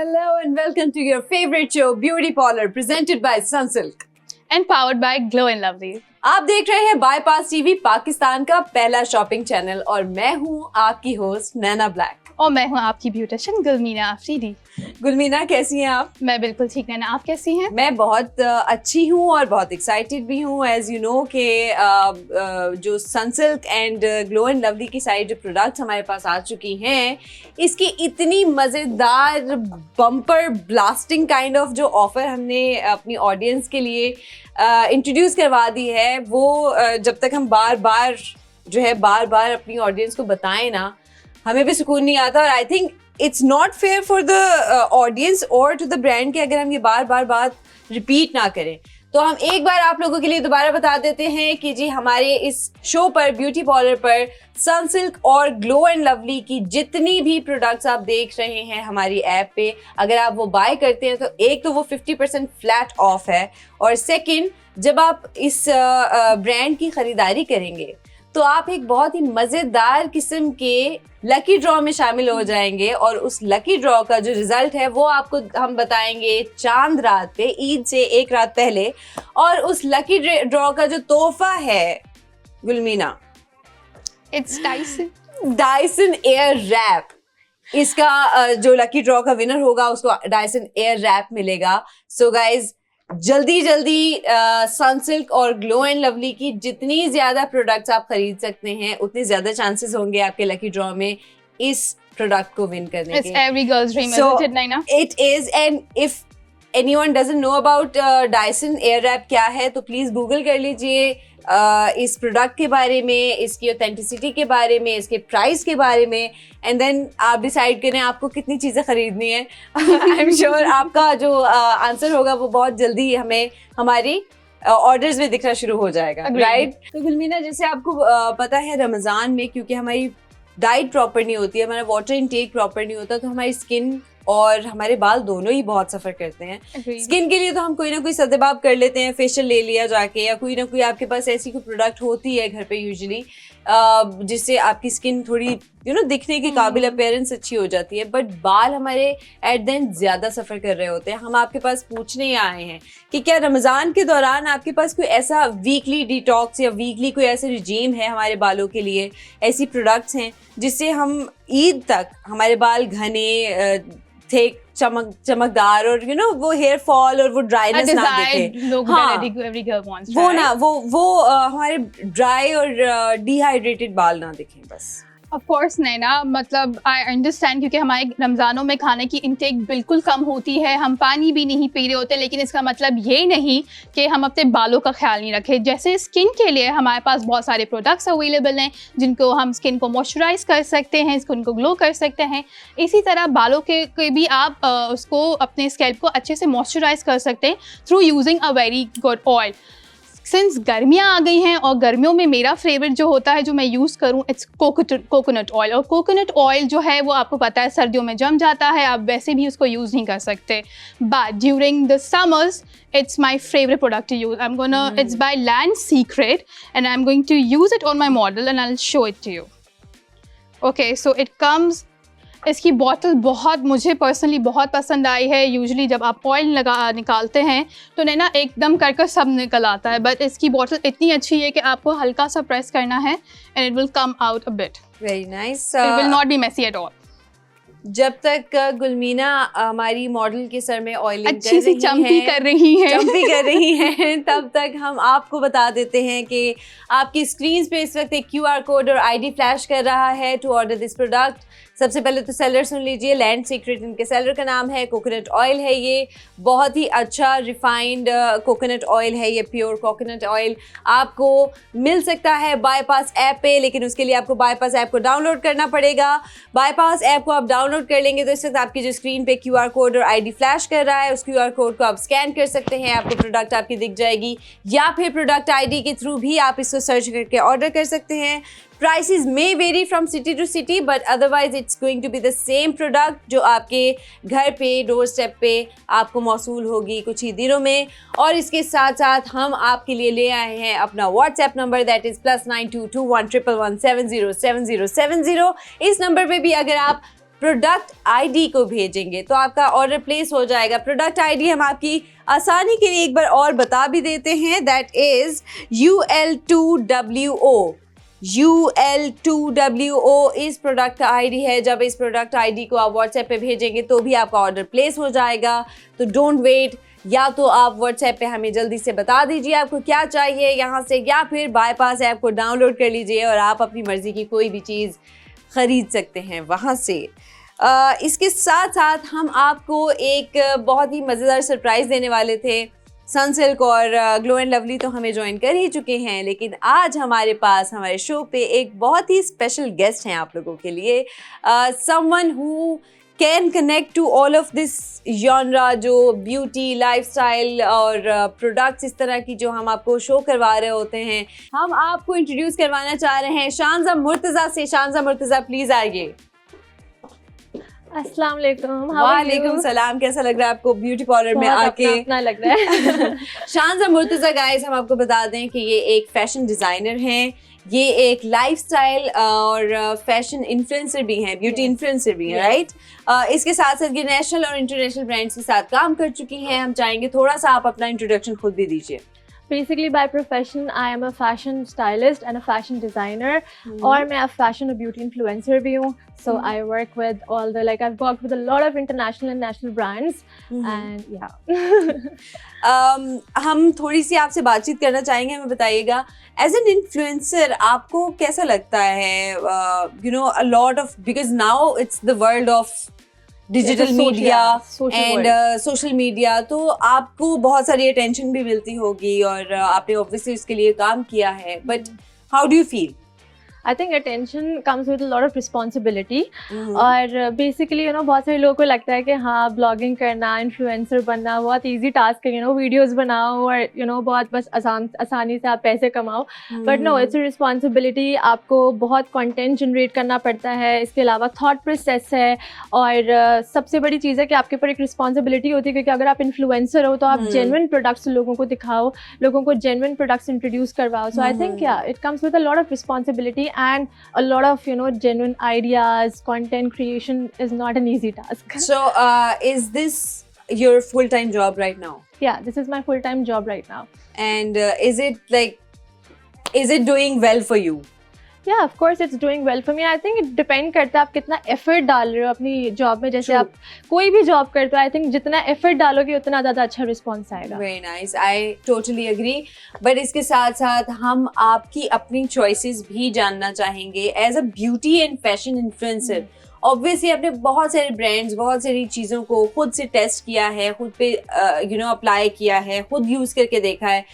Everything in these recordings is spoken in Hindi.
Hello and welcome to your favorite show, Beauty Parlor, presented by Sunsilk. And powered by Glow and Lovely. आप देख रहे हैं बाईपास टीवी, पाकिस्तान का पहला शॉपिंग चैनल, और मैं हूं आपकी होस्ट नैना ब्लैक। और मैं हूं आपकी ब्यूटिशियन गुलमीना आफरीदी। गुलमीना, कैसी हैं आप? मैं बिल्कुल ठीक, नैना आप कैसी हैं? मैं बहुत अच्छी हूँ और बहुत एक्साइटेड भी हूँ। एज यू नो कि जो Sunsilk and glow and lovely की सारी जो प्रोडक्ट्स हमारे पास आ चुकी हैं, इसकी इतनी मज़ेदार बम्पर ब्लास्टिंग काइंड ऑफ जो ऑफ़र हमने अपनी ऑडियंस के लिए इंट्रोड्यूस करवा दी है, वो जब तक हम बार बार अपनी ऑडियंस को बताएं ना, हमें भी सुकून नहीं आता। और I think it's not fair for the audience और टू द ब्रांड कि अगर हम ये बार बार बात रिपीट ना करें। तो हम एक बार आप लोगों के लिए दोबारा बता देते हैं कि जी हमारे इस शो पर, ब्यूटी पार्लर पर, सनसिल्क और ग्लो एंड लवली की जितनी भी प्रोडक्ट्स आप देख रहे हैं हमारी ऐप पे, अगर आप वो बाय करते हैं तो एक तो वो 50% फ्लैट ऑफ है, और सेकंड, जब आप इस ब्रांड की ख़रीदारी करेंगे तो आप एक बहुत ही मज़ेदार किस्म के लकी ड्रॉ में शामिल हो जाएंगे। और उस लकी ड्रॉ का जो रिजल्ट है वो आपको हम बताएंगे चांद रात पे, ईद से एक रात पहले। और उस लकी ड्रॉ का जो तोहफा है गुलमीना, इट्स डायसन एयर रैप। इसका जो लकी ड्रॉ का विनर होगा उसको डायसन एयर रैप मिलेगा। सो गाइज, जल्दी सनसिल्क और ग्लो एंड लवली की जितनी ज़्यादा प्रोडक्ट्स आप खरीद सकते हैं, उतने ज़्यादा चांसेस होंगे आपके लकी ड्रॉ में इस प्रोडक्ट को विन करने के। It's every girl's dream, isn't it, Naina? It is, and if anyone doesn't know about Dyson Airwrap क्या है, तो प्लीज़ गूगल कर लीजिए इस प्रोडक्ट के बारे में, इसकी ऑथेंटिसिटी के बारे में, इसके प्राइस के बारे में, एंड देन आप डिसाइड करें आपको कितनी चीज़ें खरीदनी है। आई एम श्योर आपका जो आंसर होगा वो बहुत जल्दी हमें हमारी ऑर्डर्स में दिखना शुरू हो जाएगा, राइट? तो गुलमीना, जैसे आपको पता है, रमज़ान में क्योंकि हमारी डाइट प्रॉपर नहीं होती है, हमारा वाटर इनटेक प्रॉपर नहीं होता, तो हमारी स्किन और हमारे बाल दोनों ही बहुत सफ़र करते हैं। स्किन के लिए तो हम कोई ना कोई सदेबाब कर लेते हैं, फेशियल ले लिया जाके, या कोई ना कोई आपके पास ऐसी कोई प्रोडक्ट होती है घर पे यूजुअली, जिससे आपकी स्किन थोड़ी दिखने के काबिल अपीयरेंस अच्छी हो जाती है। बट बाल हमारे एट द एंड ज़्यादा सफ़र कर रहे होते हैं। हम आपके पास पूछने आए हैं कि क्या रमज़ान के दौरान आपके पास कोई ऐसा वीकली डिटॉक्स या वीकली कोई ऐसा रिजीम है हमारे बालों के लिए, ऐसी प्रोडक्ट्स हैं जिससे हम ईद तक हमारे बाल घने, थे, चमकदार, और वो हेयर फॉल और वो ड्राइनेस ना दिखे। वो हमारे ड्राई और डिहाइड्रेटेड बाल ना दिखें बस। Of course, नैना, मतलब आई अंडरस्टैंड, क्योंकि हमारे रमज़ानों में खाने की इंटेक बिल्कुल कम होती है, हम पानी भी नहीं पी रहे होते, लेकिन इसका मतलब ये नहीं कि हम अपने बालों का ख्याल नहीं रखें। जैसे स्किन के लिए हमारे पास बहुत सारे प्रोडक्ट्स अवेलेबल हैं जिनको हम स्किन को मॉइस्चराइज कर सकते हैं, स्किन को ग्लो कर सकते हैं। इसी तरह बालों के भी आप उसको, अपने स्कैल्प को अच्छे से मॉइस्चराइज कर सकते हैं through using a very good oil. Since गर्मियाँ आ गई हैं, और गर्मियों में मेरा फेवरेट जो होता है, जो मैं यूज़ करूँ, इट्स कोकोनट ऑयल। और कोकोनट ऑयल जो है वो आपको पता है सर्दियों में जम जाता है, आप वैसे भी उसको यूज़ नहीं कर सकते। But during the summers it's my favorite product to use. It's by Land Secret, and I'm going to use it on my model and I'll show it to you. Okay, so it comes, इसकी बॉटल बहुत, मुझे पर्सनली बहुत पसंद आई है। यूजुअली जब आप ऑयल निकालते हैं तो नैना एकदम कर सब निकल आता है, बट इसकी बॉटल इतनी अच्छी है कि आपको हल्का सा प्रेस करना है and it will come out a bit. Very nice. It will not be messy at all. जब तक गुलमीना हमारी मॉडल के सर में ऑयलिंग अच्छी सी चंपी कर रही हैं तब तक हम आपको बता देते हैं कि आपकी स्क्रीन पे इस वक्त एक QR कोड और ID फ्लैश कर रहा है टू ऑर्डर दिस प्रोडक्ट। सबसे पहले तो सेलर सुन लीजिए, लैंड सीक्रेट इनके सेलर का नाम है। कोकोनट ऑयल है ये, बहुत ही अच्छा रिफाइंड कोकोनट ऑयल है ये, प्योर कोकोनट ऑयल आपको मिल सकता है बाईपास ऐप पे, लेकिन उसके लिए आपको बाईपास ऐप को डाउनलोड करना पड़ेगा। बाईपास ऐप को आप डाउनलोड कर लेंगे तो इस वक्त आपकी जो स्क्रीन पे QR कोड और ID फ्लैश कर रहा है, उस QR कोड को आप स्कैन कर सकते हैं, आपको प्रोडक्ट आपकी दिख जाएगी, या फिर प्रोडक्ट ID के थ्रू भी आप इसको सर्च करके ऑर्डर कर सकते हैं। Prices may vary from city to city, but otherwise it's going to be the same product जो आपके घर पे, डोर स्टेप पे आपको मौसूल होगी कुछ ही दिनों में। और इसके साथ साथ हम आपके लिए ले आए हैं अपना WhatsApp नंबर, दैट इज़ +922111707070। इस नंबर पे भी अगर आप प्रोडक्ट आईडी को भेजेंगे तो आपका ऑर्डर प्लेस हो जाएगा। प्रोडक्ट आईडी हम आपकी आसानी के लिए एक बार और बता भी देते हैं, दैट इज UL2WO। UL2WO इस प्रोडक्ट का आईडी है। जब इस प्रोडक्ट आईडी को आप व्हाट्सएप पे भेजेंगे तो भी आपका ऑर्डर प्लेस हो जाएगा। तो डोंट वेट, या तो आप व्हाट्सएप पे हमें जल्दी से बता दीजिए आपको क्या चाहिए यहाँ से, या फिर बाईपास ऐप को डाउनलोड कर लीजिए और आप अपनी मर्ज़ी की कोई भी चीज़ ख़रीद सकते हैं वहाँ से। इसके साथ साथ हम आपको एक बहुत ही मज़ेदार सरप्राइज़ देने वाले थे। सनसिल्क और ग्लो एंड लवली तो हमें ज्वाइन कर ही चुके हैं, लेकिन आज हमारे पास हमारे शो पे एक बहुत ही स्पेशल गेस्ट हैं आप लोगों के लिए, someone who can connect to all of this genre, जो ब्यूटी, लाइफस्टाइल और प्रोडक्ट्स इस तरह की जो हम आपको शो करवा रहे होते हैं। हम आपको इंट्रोड्यूस करवाना चाह रहे हैं शानज़ा मुर्तज़ा से। शानज़ा मुर्तज़ा प्लीज़ आइए। अस्सलाम वालेकुम। वालेकुम सलाम। कैसा लग रहा है आपको ब्यूटी पार्लर में आके? अपना लग रहा है। शानज़ा मुर्तज़ा गाइस, हम आपको बता दें कि ये एक फैशन डिज़ाइनर हैं, ये एक लाइफस्टाइल और फैशन इन्फ्लुएंसर भी हैं, ब्यूटी इन्फ्लुएंसर भी हैं, राइट? इसके साथ साथ ये नेशनल और इंटरनेशनल ब्रांड्स के साथ काम कर चुकी हैं। हम चाहेंगे थोड़ा सा आप अपना इंट्रोडक्शन खुद भी दीजिए। Basically, by profession, I am a fashion stylist and a fashion designer. और मैं अब fashion और beauty influencer भी हूँ. So I work with all the, like, I've worked with a lot of international and national brands. And yeah. हम थोड़ी सी आपसे बातचीत करना चाहेंगे, हमें बताइएगा एज एन इन्फ्लुएंसर आपको कैसा लगता है? You know, a lot of, because now it's the world of digital media and social media, तो आपको बहुत सारी अटेंशन भी मिलती होगी और आपने ऑब्वियसली इसके लिए काम किया है, but how do you feel? I think attention comes with a lot of responsibility. और basically, you know, बहुत सारे लोगों को लगता है कि हाँ, ब्लॉगिंग करना, इन्फ्लुएंसर बनना बहुत easy task है, you know, वीडियोस बनाओ और you know, बहुत बस आसानी से आप पैसे कमाओ। But no, it's a responsibility. आपको बहुत कंटेंट जनरेट करना पड़ता है, इसके अलावा थॉट प्रोसेस है, और सबसे बड़ी चीज़ है कि आपके ऊपर एक रिस्पॉन्सिबिलिटी होती है, क्योंकि अगर आप इन्फ्लुएंसर हो तो आप जेन्युइन प्रोडक्ट्स लोगों को दिखाओ, लोगों को जेन्युइन प्रोडक्ट्स इंट्रोड्यूस करवाओ। सो आई थिंक या it comes with a lot of responsibility and a lot of, you know, genuine ideas. Content creation is not an easy task. So is this your full-time job right now? Yeah, this is my full-time job right now. And is it doing well for you? Yeah, of course it's doing well for me. I think it depend करता है आप कितना effort डाल रहे हो अपनी जॉब में। जैसे आप कोई भी जॉब करते हो, I think जितना effort डालोगे उतना ज़्यादा अच्छा रिस्पॉन्स आएगा। Very nice, I totally agree. But इसके साथ साथ हम आपकी अपनी choices भी जानना चाहेंगे as a beauty and fashion influencer. Obviously आपने बहुत सारे ब्रांड्स, बहुत सारी चीज़ों को खुद से टेस्ट किया है, खुद पे यू नो अप्लाई किया है, खुद यूज़ करके देखा है,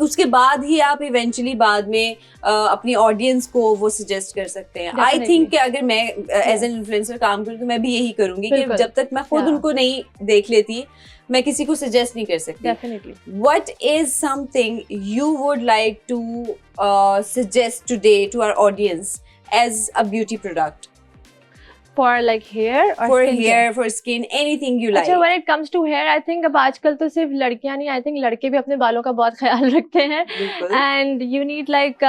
उसके बाद ही आप इवेंचुअली बाद में अपनी ऑडियंस को वो सजेस्ट कर सकते हैं। आई थिंक कि अगर मैं एज एन इन्फ्लुएंसर काम करूँ तो मैं भी यही करूँगी कि जब तक मैं खुद उनको नहीं देख लेती मैं किसी को सजेस्ट नहीं कर सकती। Definitely. What is something you would like to suggest today to our audience as a beauty product? For like hair or for skin hair, care? for skin, anything you like. अच्छा, when it comes to hair, I think अब आजकल तो सिर्फ लड़कियां नहीं, I think लड़के भी अपने बालों का बहुत ख्याल रखते हैं। And you need like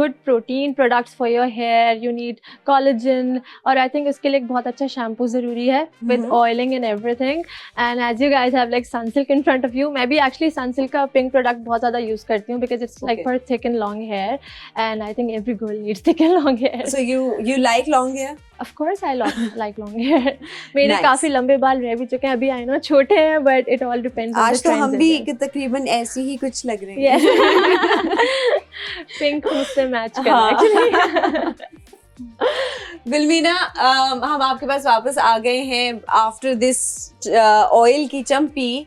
good protein products for your hair. You need collagen, और I think उसके लिए एक बहुत अच्छा शैम्पू ज़रूरी है with oiling and everything. And as you guys have like Sunsilk in front of you, मैं भी actually Sunsilk का pink product बहुत ज़्यादा use करती हूँ because it's like for thick and long hair, and I think every girl needs thick and long hair. So you like long hair? Of course I like long hair. मेरे काफी लंबे बाल रह भी चुके हैं अभी, I know छोटे हैं, but it all depends on the आज तो हम trends भी as well. तकरीबन ऐसी ही कुछ लग रहे हैं। Yes. Pink मुझसे मैच कर actually. बिलमीना, हम आपके पास वापस आ गए हैं आफ्टर दिस ऑयल की चंपी,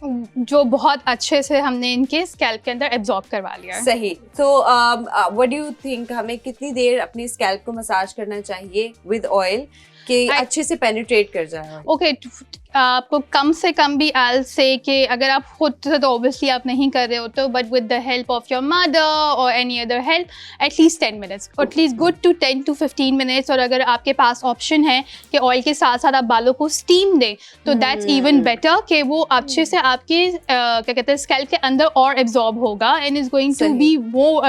जो बहुत अच्छे से हमने इनके स्कैल्प के अंदर एब्जॉर्ब करवा लिया है। सही। तो व्हाट डू यू थिंक, हमें कितनी देर अपनी स्कैल्प को मसाज करना चाहिए विद ऑयल कि अच्छे से पेनिट्रेट कर जाए? ओके, आपको कम से कम भी आल से कि अगर आप खुद से तो ऑब्वियसली आप नहीं कर रहे हो तो, but with the help of your mother और any other help, at least 10 minutes, at least good to 10 to 15 minutes. और अगर आपके पास ऑप्शन है कि ऑयल के साथ साथ आप बालों को स्टीम दें तो दैट्स इवन बेटर, कि वो अच्छे से आपके क्या कहते हैं स्कैल्प के अंदर और एब्जॉर्ब होगा and is going to be वो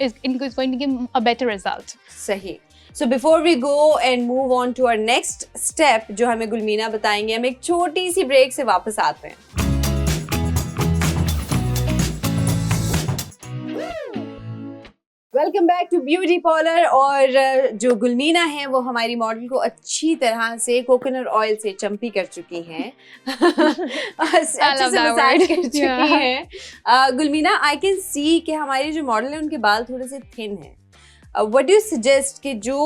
is going to give a better result. सही। So before we go and move on to to our next step जो हमें गुलमीना बताएंगे। हम एक छोटी सी ब्रेक से वापस आते हैं। Welcome back to beauty parlour. और जो गुलमीना है वो हमारी मॉडल को अच्छी तरह से कोकोनट ऑयल से चंपी कर चुकी हैं अच्छे से मसाज कर चुकी हैं। गुलमीना, आई कैन सी कि हमारी जो मॉडल है उनके बाल थोड़े से थिन हैं। व्हाट डू यू सजेस्ट कि जो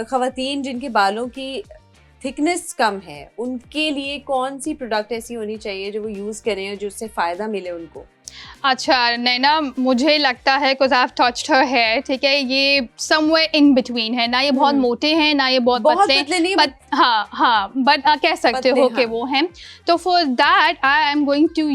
ख़वातीन जिनके बालों की थिकनेस कम है उनके लिए कौन सी प्रोडक्ट ऐसी होनी चाहिए जो वो यूज़ करें और जो उससे फ़ायदा मिले उनको? अच्छा नैना, मुझे लगता है because I have touched her hair, ठीक है, ये समवेयर इन बिटवीन है ना, ये बहुत मोटे हैं ना ये बहुत पतले नहीं, बट हाँ बट कह सकते हो कि वो हैं। तो for that I am going to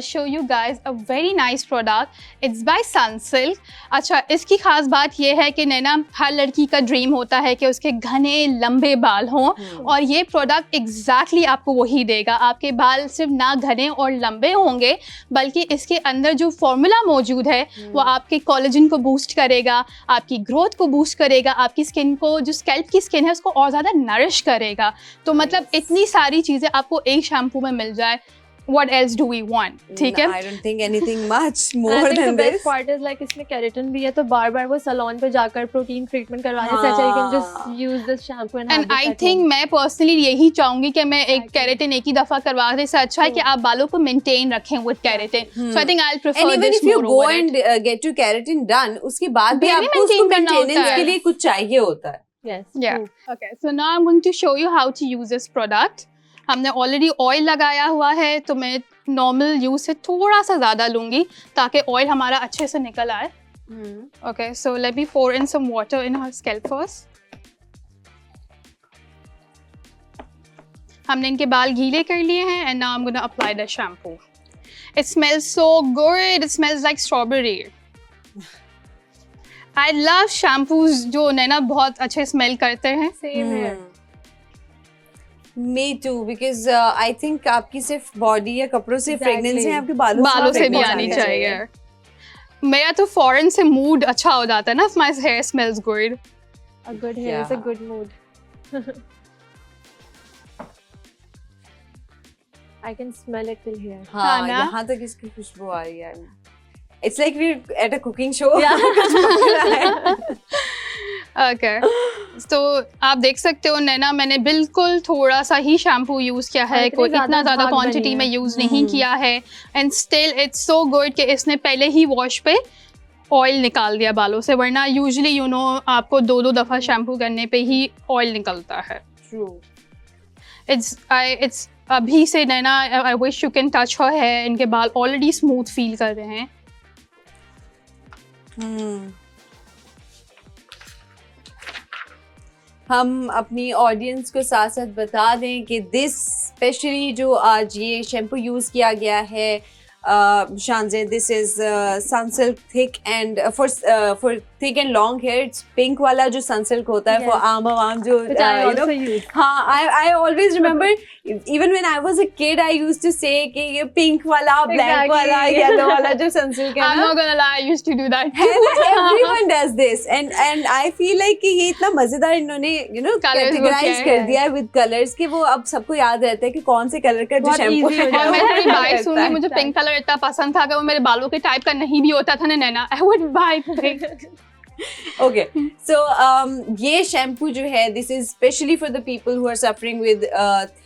show you guys a very nice product. It's by Sunsilk. अच्छा, इसकी खास बात ये है कि नैना हर लड़की का ड्रीम होता है कि उसके घने लंबे बाल हों और ये प्रोडक्ट एग्जैक्टली आपको वही देगा। आपके बाल सिर्फ ना घने और लंबे होंगे बल्कि इसके अंदर जो फॉर्मूला मौजूद है वो आपके कोलेजन को बूस्ट करेगा, आपकी ग्रोथ को बूस्ट करेगा, आपकी स्किन को, जो स्कैल्प की स्किन है उसको और ज़्यादा नरिश करेगा। तो मतलब इतनी सारी चीज़ें आपको एक शैम्पू में मिल जाए। What else do we want? ठीक है? I don't think anything much more I think than the best this. part is like इसमें केराटिन भी है, तो बार-बार वो सैलून पे जाकर प्रोटीन ट्रीटमेंट करवाने से अच्छा you can just use this shampoo and have And I this at think home. मैं पर्सनली यही चाहूंगी कि मैं एक केराटिन एक ही दफा करवाने से अच्छा है कि आप बालों को मेंटेन रखें with keratin. So I think I'll prefer And even this if you more go over it. and get your keratin done, उसके बाद भी भी आपको उसको maintain करना होता मेंटेनेंस है। के लिए कुछ चाहिए होता है। Yes. Yeah. true. Okay. So now I'm going to show you how to use this product. हमने ऑलरेडी ऑयल लगाया हुआ है तो मैं नॉर्मल यूज से थोड़ा सा ज़्यादा लूँगी ताकि ऑयल हमारा अच्छे से निकल आए। Okay, so let me pour in some water in her scalp first. हमने इनके बाल गीले कर लिए हैं and now I'm gonna apply the shampoo. It smells so good. It smells like strawberry. I love shampoos जो नैना बहुत अच्छे स्मेल करते हैं। Same here. Me too, because I think आपकी सिर्फ बॉडी या कपड़ों से Exactly. फ्रेगनेंस है, आपके बालों से भी आनी चाहिए। मेरा तो फौरन से मूड अच्छा हो जाता है ना, if my hair smells good. A good hair is a good mood. I can smell it till here. हाँ, ना? यहाँ तक इसकी खुशबू आ रही है। It's like we're at a cooking show. Okay. तो आप देख सकते हो नैना, मैंने बिल्कुल थोड़ा सा ही शैम्पू यूज किया है, कोई इतना ज़्यादा क्वांटिटी में यूज नहीं किया है and still it's so good कि इसने पहले ही वॉश पे ऑयल निकाल दिया बालों से, वरना यूजुअली यू नो आपको दो दफ़ा शैम्पू करने पे ही ऑयल निकलता है। True. इट्स अभी से Naina, I wish you can touch her hair, इनके बाल ऑलरेडी स्मूथ फील कर रहे हैं। हम अपनी ऑडियंस को साथ साथ बता दें कि दिस स्पेशली जो आज ये शैम्पू यूज़ किया गया है Shanzay, this is Sunsilk thick and for thick and long hair, it's pink वाला जो सनसिल्क होता है फॉर आम जो Which I also use. हाँ, I always remember even when I was a kid I used to say कि ये पिंक वाला, ब्लैक वाला, येलो वाला जो सनसिल्क है I'm ना, not gonna lie, I used to do that. everyone does this and I feel like कि ये इतना मजेदार इन्होंने Colours कैटेगराइज वो कर क्या दिया है विद कलर्स कि वो अब सबको याद रहता है कि कौन से कलर का जो बहुत शैम्पू easy हो है। जाता और मैं थोड़ी बाइट रहता सुनूंगी, है। मुझे पिंक कलर इतना पसंद था कि वो मेरे बालों के टाइप का नहीं भी होता था ना Naina, I would buy pink. Okay, so ये शैम्पू जो है this is specially for the people who are suffering with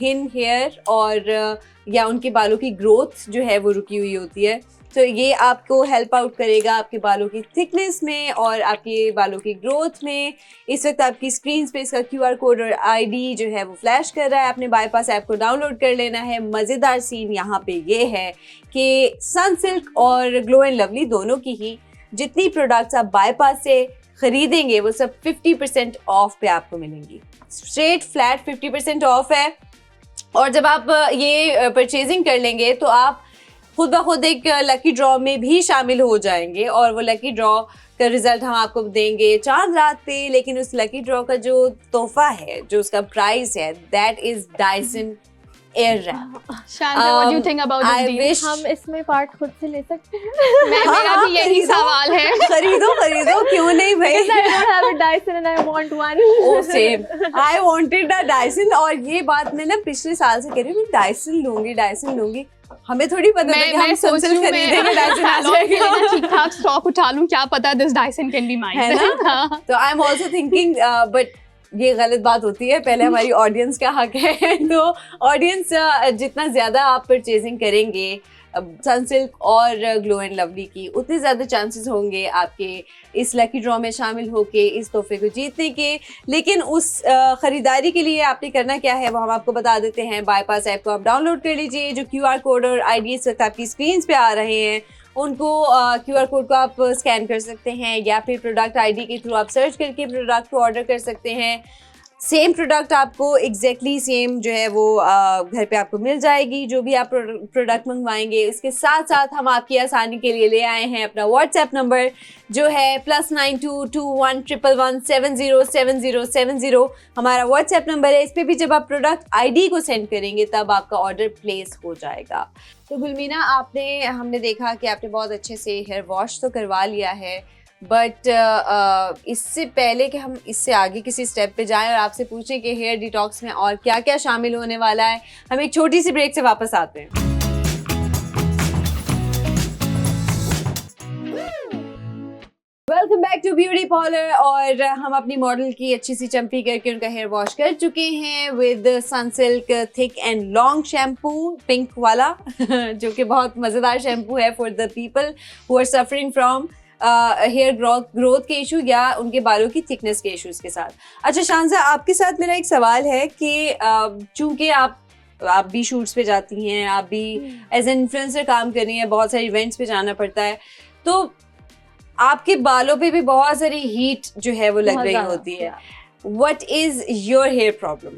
thin hair और या उनके बालों की ग्रोथ जो है वो रुकी हुई होती है, तो ये आपको हेल्प आउट करेगा आपके बालों की थिकनेस में और आपके बालों की ग्रोथ में। इस वक्त आपकी स्क्रीन पे इसका QR कोड और ID जो है वो फ्लैश कर रहा है, आपने बाईपास ऐप को डाउनलोड कर लेना है। मज़ेदार सीन यहाँ पे ये है कि सनसिल्क और ग्लो एंड लवली दोनों की ही जितनी प्रोडक्ट्स आप बाईपास से खरीदेंगे वो सब 50% ऑफ पे आपको मिलेंगी, स्ट्रेट फ्लैट 50% ऑफ है। और जब आप ये परचेजिंग कर लेंगे तो आप खुद ब खुद एक लकी ड्रॉ में भी शामिल हो जाएंगे और वो लकी ड्रॉ का रिजल्ट हम आपको देंगे चांद रात पे। लेकिन उस लकी ड्रॉ का जो तोहफा है, जो उसका प्राइस है, that is Dyson air wrap. Shanta, what do you think about this I deal? wish हम इसमें पार्ट खुद से ले सकते हैं? मेरा भी यही सवाल है। खरीदो क्यों नहीं भाई? Because I don't have a Dyson and I want one. Oh same. I wanted a Dyson और ये बात मैं ना पिछले साल से कह रही हूँ, मैं Dyson लूंगी। हमें थोड़ी पता था कि हम Sunsilk खरीदेंगे, Dyson आ जाएगा। ठीक ठाक स्टॉक उठा लूं, क्या पता this Dyson can be mine, है ना? तो I am also thinking, but ये गलत बात होती है, पहले हमारी ऑडियंस का हक है। तो ऑडियंस जितना ज़्यादा आप परचेजिंग करेंगे सनसिल्क और ग्लो एंड लवली की, उतने ज़्यादा चांसेस होंगे आपके इस लकी ड्रॉ में शामिल होके इस तोहफे को जीतने के। लेकिन उस ख़रीदारी के लिए आपने करना क्या है वो हम आपको बता देते हैं। बाईपास ऐप को आप डाउनलोड कर लीजिए, जो QR कोड और ID इस वक्त आपकी स्क्रीन पे आ रहे हैं उनको QR कोड को आप स्कैन कर सकते हैं, या फिर प्रोडक्ट ID के थ्रू आप सर्च करके प्रोडक्ट को ऑर्डर कर सकते हैं। सेम प्रोडक्ट आपको एग्जैक्टली सेम जो है वो घर पे आपको मिल जाएगी, जो भी आप प्रोडक्ट मंगवाएंगे। इसके साथ साथ हम आपकी आसानी के लिए ले आए हैं अपना व्हाट्सएप नंबर, जो है +922111707070। हमारा व्हाट्सएप नंबर है, इस पर भी जब आप प्रोडक्ट ID को सेंड करेंगे तब आपका ऑर्डर प्लेस हो जाएगा। तो गुलमीना, हमने देखा कि आपने बहुत अच्छे से हेयर वॉश तो करवा लिया है, बट इससे पहले कि हम इससे आगे किसी स्टेप पे जाएं और आपसे पूछें कि हेयर डिटॉक्स में और क्या क्या शामिल होने वाला है, हम एक छोटी सी ब्रेक से वापस आते हैं। Welcome back to beauty parlour. और हम अपनी मॉडल की अच्छी सी चंपी करके उनका हेयर वॉश कर चुके हैं with Sunsilk thick and long shampoo, pink वाला जो कि बहुत मज़ेदार शैम्पू है for the people who are suffering from hair growth के इशू या उनके बालों की थिकनेस के इश्यूज के साथ। अच्छा शांजा, आपके साथ मेरा एक सवाल है कि चूंकि आप भी शूट्स पे जाती हैं, आप भी एज एन इन्फ्लुएंसर काम कर रही हैं, बहुत सारे इवेंट्स पे जाना पड़ता है, तो आपके बालों पे भी बहुत सारी हीट जो है वो लग रही होती है। What is your hair problem?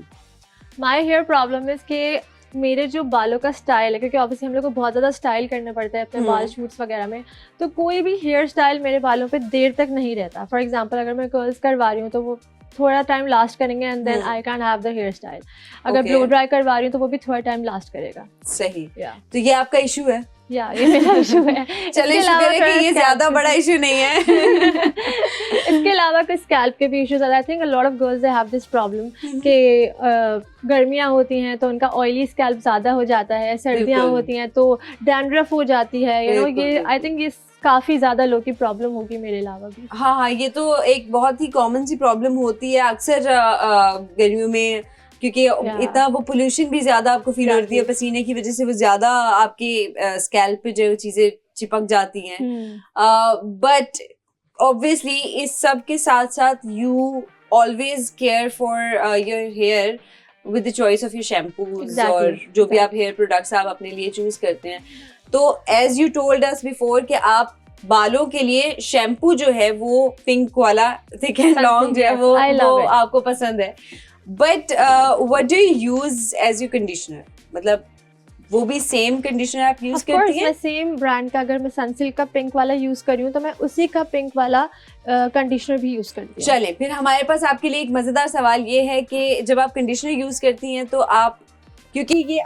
My hair problem is कि मेरे जो बालों का स्टाइल है, क्योंकि ऑब्वियसली हम लोग को बहुत ज़्यादा स्टाइल करना पड़ता है अपने बाल शूट्स वगैरह में, तो कोई भी हेयर स्टाइल मेरे बालों पे देर तक नहीं रहता। फॉर एग्जांपल अगर मैं कर्ल्स करवा रही हूँ तो वो थोड़ा टाइम लास्ट करेंगे and then I can have the hair style. अगर ब्लो ड्राई करवा रही हूँ तो वो भी थोड़ा टाइम लास्ट करेगा। सही। तो ये आपका इशू है? या ये मेरा इशू है। चलिए शुक्र है कि ये ज्यादा बड़ा इशू नहीं है। इसके अलावा कुछ स्कैल्प के भी issues, I think a lot of girls they have this problem कि गर्मियाँ होती हैं तो उनका ऑयली स्कैल्प ज़्यादा हो जाता है, सर्दियाँ होती हैं तो डैंड्रफ हो जाती है, यू नो। ये आई थिंक ये काफ़ी ज़्यादा लोगों की प्रॉब्लम होगी मेरे अलावा भी। हाँ, ये तो एक बहुत ही कॉमन सी प्रॉब्लम होती है अक्सर गर्मियों में, क्योंकि इतना वो पोल्यूशन भी ज्यादा आपको फील होती है, पसीने की वजह से वो ज्यादा आपके स्कैल्प पे जो चीजें चिपक जाती हैं। बट ऑब्वियसली इस सब के साथ साथ you always care for your here with the choice of your shampoos और जो भी आप हेयर प्रोडक्ट्स आप अपने लिए चूज करते हैं। तो as you told us before कि आप बालों के लिए शैम्पू जो है वो पिंक वाला थिक एंड लॉन्ग जो है वो आपको पसंद है, but what do you use as your conditioner? मतलब वो भी सेम कंडीशनर आप यूज करती हैं? मैं सेम ब्रांड का, अगर मैं सनसिल्क का पिंक वाला यूज कर रही हूँ तो मैं उसी का पिंक वाला कंडीशनर भी यूज करती हूँ। चलें, फिर हमारे पास आपके लिए एक मजेदार सवाल ये है कि जब आप कंडीशनर यूज करती हैं तो आप, क्योंकि ये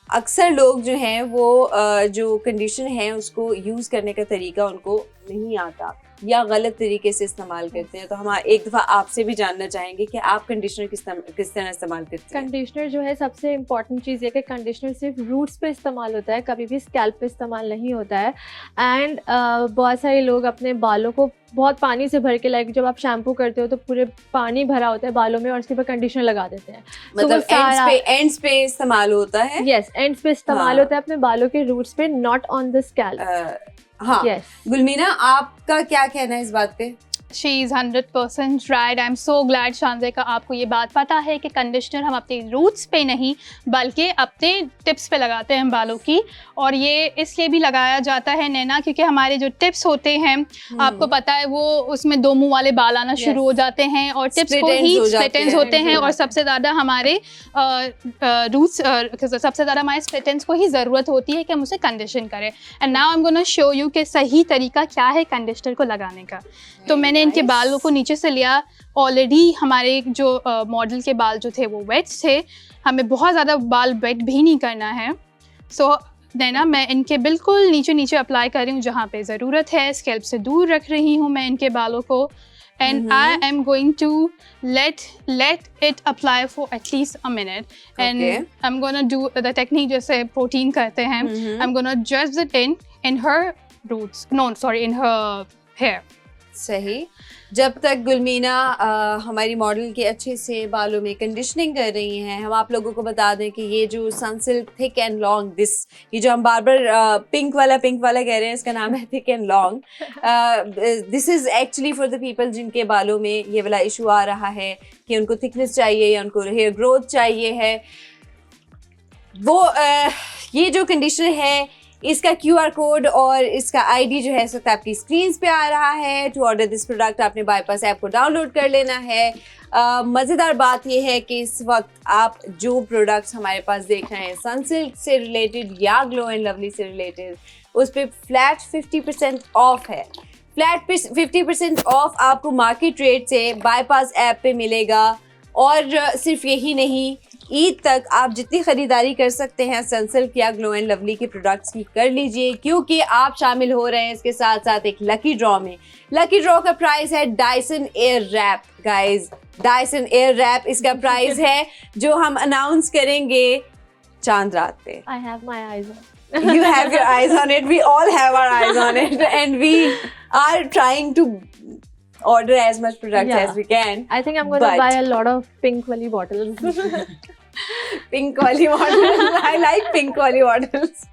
अक्सर लोग जो हैं वो जो कंडीशनर है उसको यूज करने का तरीका उनको नहीं आता या गलत तरीके से इस्तेमाल करते हैं, तो हम एक दफ़ा आपसे भी जानना चाहेंगे कि आप कंडीशनर किस तरह इस्तेमाल करते हैं? कंडीशनर जो है सबसे इम्पॉर्टेंट चीज़ ये कि कंडीशनर सिर्फ रूट्स पे इस्तेमाल होता है, कभी भी स्कैल्प पे इस्तेमाल नहीं होता है। एंड बहुत सारे लोग अपने बालों को बहुत पानी से भर के, लाइक जब आप शैम्पू करते हो तो पूरे पानी भरा होता है बालों में और उसके ऊपर कंडीशनर लगा देते हैं। मतलब एंड्स पे इस्तेमाल होता है? यस, एंड्स पे इस्तेमाल होता है अपने बालों के रूट्स पे, नॉट ऑन द स्कैल्प। हाँ, गुलमीना आपका क्या कहना है इस बात पे? She is 100% right. I'm so glad शांजा का आपको ये बात पता है कि कंडीशनर हम अपने रूट्स पे नहीं बल्कि अपने टिप्स पे लगाते हैं बालों की, और ये इसलिए भी लगाया जाता है नैना क्योंकि हमारे जो टिप्स होते हैं आपको पता है वो उसमें दो मुंह वाले बाल आना शुरू हो जाते हैं और टिप्स को ही स्प्लिट एंड्स होते हैं, और सबसे ज़्यादा हमारे रूट्स सबसे ज़्यादा हमारे स्प्लिट एंड्स को ही ज़रूरत होती है कि हम उसे कंडीशन करें। And now I am gonna show you कि सही तरीका क्या है कंडीशनर को लगाने का। तो मैंने इनके बालों को नीचे से लिया, ऑलरेडी हमारे जो मॉडल के बाल जो थे वो वेट थे, हमें बहुत ज़्यादा बाल वेट भी नहीं करना है। सो नैना, मैं इनके बिल्कुल नीचे नीचे अप्लाई कर रही हूँ जहाँ पे ज़रूरत है, स्कैल्प से दूर रख रही हूँ मैं इनके बालों को। And I am going to let it apply for at least a minute. And Okay. I'm gonna do the technique जैसे प्रोटीन करते हैं। I'm gonna just it in her roots. No, sorry, in her hair. सही। जब तक गुलमीना हमारी मॉडल के अच्छे से बालों में कंडीशनिंग कर रही हैं, हम आप लोगों को बता दें कि ये जो सनसिल्क थिक एंड लॉन्ग, ये जो हम बार बार पिंक वाला कह रहे हैं, इसका नाम है thick and long. This is actually for the people जिनके बालों में ये वाला इशू आ रहा है कि उनको थिकनेस चाहिए या उनको हेयर ग्रोथ चाहिए है। वो ये जो कंडीशनर है, इसका QR कोड और इसका ID जो है इस वक्त आपकी स्क्रीन पे आ रहा है। टू ऑर्डर दिस प्रोडक्ट आपने बाईपास ऐप को डाउनलोड कर लेना है। मज़ेदार बात यह है कि इस वक्त आप जो प्रोडक्ट्स हमारे पास देख रहे हैं सनसिल्क से रिलेटेड या ग्लो एंड लवली से रिलेटेड, उस पर फ्लैट 50% ऑफ है। फ्लैट 50% ऑफ आपको मार्केट रेट से बाईपास ऐप पे मिलेगा। और सिर्फ यही नहीं, ईद तक आप जितनी ख़रीदारी कर सकते हैं सनसिल्क या ग्लो एंड लवली के प्रोडक्ट्स की कर लीजिए, क्योंकि आप शामिल हो रहे हैं इसके साथ साथ एक लकी ड्रॉ में। लकी ड्रॉ का प्राइस है Dyson air wrap. Guys, Dyson air wrap इसका प्राइस है, जो हम अनाउंस करेंगे चांद रात पे। I have my eyes on. You have your eyes on it. We all have our eyes on it, and we are trying to order as much products Yeah. as we can. I think I'm going to But- buy a lot of pink wali bottles. Pink वाली मॉडल। आई लाइक पिंक वाली मॉडल्स।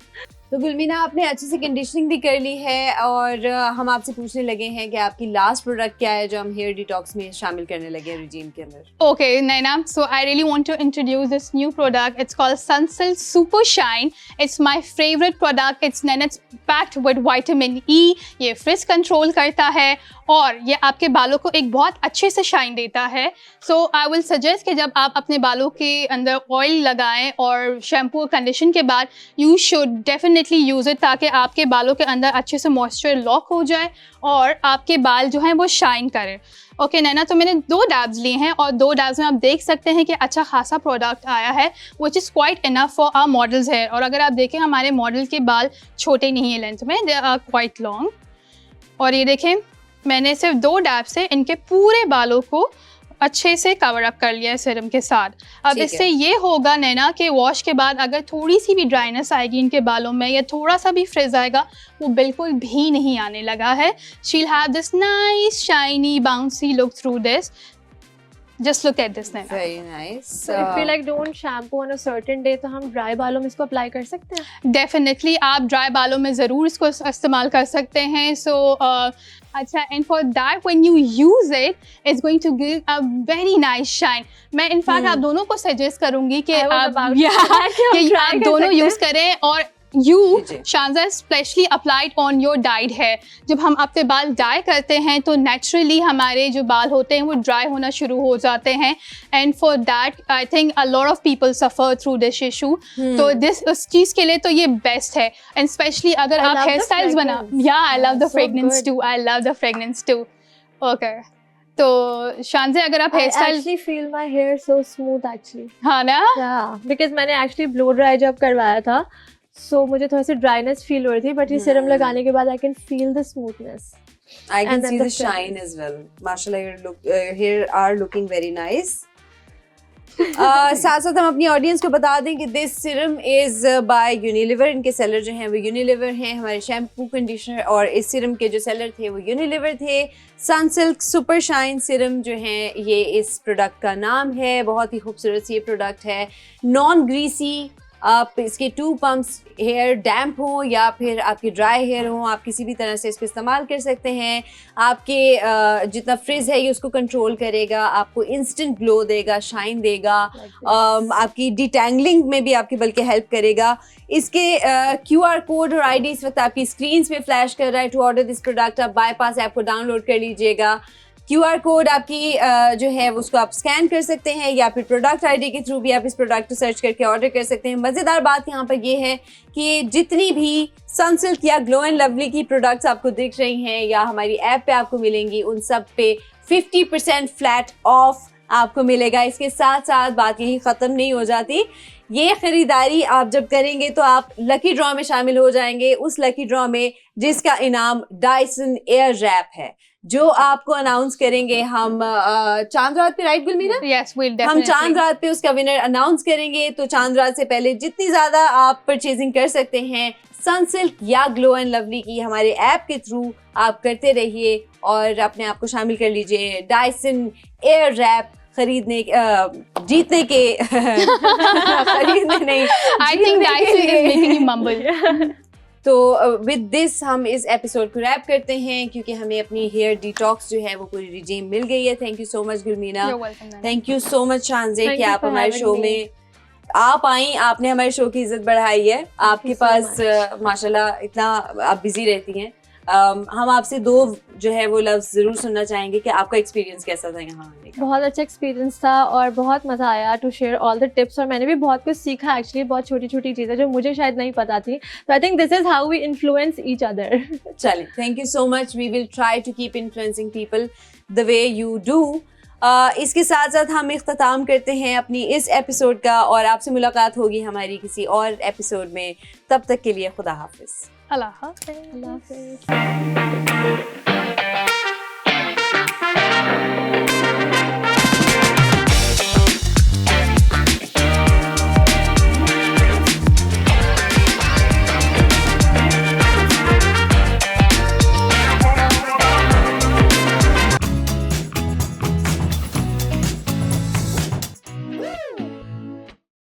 तो गुलमीना, आपने अच्छे से कंडीशनिंग भी कर ली है और हम आपसे पूछने लगे हैं कि आपकी लास्ट प्रोडक्ट क्या है जो हम हेयर डिटॉक्स में शामिल करने लगे हैं रिजीम के अंदर। Okay, Naina, so I really want to introduce this new product. It's called Sunsilk Super Shine. It's my favorite product. It's packed with vitamin E. ये फ्रिज कंट्रोल करता है और ये आपके बालों को एक बहुत अच्छे से शाइन देता है। सो आई विल सजेस्ट कि जब आप अपने बालों के अंदर ऑयल लगाएं और शैम्पू और कंडीशन के बाद you should definitely use it, ताकि आपके बालों के अंदर अच्छे से मॉइस्चर लॉक हो जाए और आपके बाल जो हैं वो शाइन करें। ओके नैना, तो मैंने 2 डैब्स लिए हैं और 2 डैब्स में आप देख सकते हैं कि अच्छा खासा प्रोडक्ट आया है, which is quite enough for our models है। और अगर आप देखें हमारे मॉडल के बाल छोटे नहीं है लेंथ में, दे आर क्वाइट लॉन्ग। और ये देखें, मैंने सिर्फ 2 डैब से इनके पूरे बालों को अच्छे से कवर अप कर लिया है सीरम के साथ। अब इससे ये होगा नैना कि वॉश के बाद अगर थोड़ी सी भी ड्राइनेस आएगी इनके बालों में या थोड़ा सा भी फ्रिज आएगा, वो बिल्कुल भी नहीं आने लगा है। शील have this nice shiny bouncy look through this. Just look at this Naina. Very nice. So if we like don't shampoo on a certain day, तो हम ड्राई बालों में इसको अप्लाई कर सकते हैं? Definitely आप ड्राई बालों में ज़रूर इसको इस्तेमाल कर सकते हैं। So अच्छा, and for that when you use it, it's going to give a very nice shine. मैं in fact आप दोनों को suggest करूँगी कि आप दोनों यूज़ करें। और Shanza specially applied on your dyed hair. जब हम अपने बाल डाई करते हैं तो नेचुरली हमारे जो बाल होते हैं वो ड्राई होना शुरू हो जाते हैं, and for that I think a lot of people suffer through this issue. तो उस चीज़ के लिए तो ये बेस्ट है, एंड स्पेशली अगर आप हेयर स्टाइल्स बना। या I love the fragrance too, I love the fragrance too. Okay, तो शानज़ा अगर आप hair style actually feel my hair so smooth actually. हाँ ना, बिकॉज मैंने एक्चुअली ब्लो ड्राई जब करवाया था, सो मुझे थोड़ी सी ड्राइनेस फील हो रही थी, बट ये सीरम लगाने के बाद I can feel the smoothness. I can And then see the the shine as well. Mashallah, your hair are looking very nice. साथ साथ हम अपनी ऑडियंस को बता दें कि this serum is by Unilever. इनके सेलर जो हैं वो यूनिलीवर हैं। हमारे शैम्पू कंडीशनर और इस सीरम के जो सेलर थे वो यूनिलीवर थे। सनसिल्क सुपर शाइन सीरम जो हैं ये इस प्रोडक्ट का नाम है। बहुत ही खूबसूरत ये प्रोडक्ट है, नॉन ग्रीसी। आप इसके 2 पंप्स हेयर डैम्प हो या फिर आपके ड्राई हेयर हो, आप किसी भी तरह से इसको इस्तेमाल कर सकते हैं। आपके जितना फ्रिज है ये उसको कंट्रोल करेगा, आपको इंस्टेंट ग्लो देगा, शाइन देगा, आपकी डिटेंगलिंग में भी आपकी बल्कि हेल्प करेगा। इसके QR कोड और ID इस वक्त आपकी स्क्रीन पे फ्लैश कर रहा है। टू ऑर्डर दिस प्रोडक्ट आप बाईपास ऐप को डाउनलोड कर लीजिएगा। QR कोड आपकी जो है उसको आप स्कैन कर सकते हैं या फिर प्रोडक्ट ID के थ्रू भी आप इस प्रोडक्ट को सर्च करके ऑर्डर कर सकते हैं। मज़ेदार बात यहाँ पर ये है कि जितनी भी सनसिल्क या ग्लो एंड लवली की प्रोडक्ट्स आपको दिख रही हैं या हमारी ऐप पे आपको मिलेंगी, उन सब पे 50% फ्लैट ऑफ आपको मिलेगा। इसके साथ साथ बात यही ख़त्म नहीं हो जाती, ये ख़रीदारी आप जब करेंगे तो आप लकी ड्रॉ में शामिल हो जाएंगे, उस लकी ड्रॉ में जिसका इनाम डायसन एयर रैप है, जो आपको अनाउंस करेंगे हम चांद रात पे, राइट गुलमीना? Yes, we'll हम definitely. चांद रात पे उसका विनर अनाउंस करेंगे। तो चांद रात से पहले जितनी ज़्यादा आप परचेजिंग कर सकते हैं सनसिल्क या ग्लो एंड लवली की हमारे ऐप के थ्रू आप करते रहिए और अपने आप को शामिल कर लीजिए डायसन एयर रैप खरीदने जीतने के खरीदने नहीं, I think Dyson is making you mumble. तो विद दिस हम इस एपिसोड को रैप करते हैं क्योंकि हमें अपनी हेयर डिटॉक्स जो है वो पूरी रिजीम मिल गई है। Thank you so much Gulmeena, You're welcome, Nana. Thank you so much Shanzay Thank कि you आप for हमारे having शो me. में आप आई, आपने हमारे शो की इज्जत बढ़ाई है। आपके you so पास माशाल्लाह इतना आप बिजी रहती हैं। हम आपसे दो जो है वो लफ्ज़ ज़रूर सुनना चाहेंगे कि आपका एक्सपीरियंस कैसा था यहाँ आने का। बहुत अच्छा एक्सपीरियंस था और बहुत मज़ा आया to share all the tips, और मैंने भी बहुत कुछ सीखा एक्चुअली, बहुत छोटी छोटी चीज़ें जो मुझे शायद नहीं पता थी। तो I think this is how we influence each other. चलिए, thank you so much, we will try to keep influencing people the way you do. इसके साथ साथ हम इख्तिताम करते हैं अपनी इस एपिसोड का और आपसे मुलाकात होगी हमारी किसी और एपिसोड में। तब तक के लिए खुदा हाफिज़। Allah Hafiz. अल्लाह हाफ़िज़।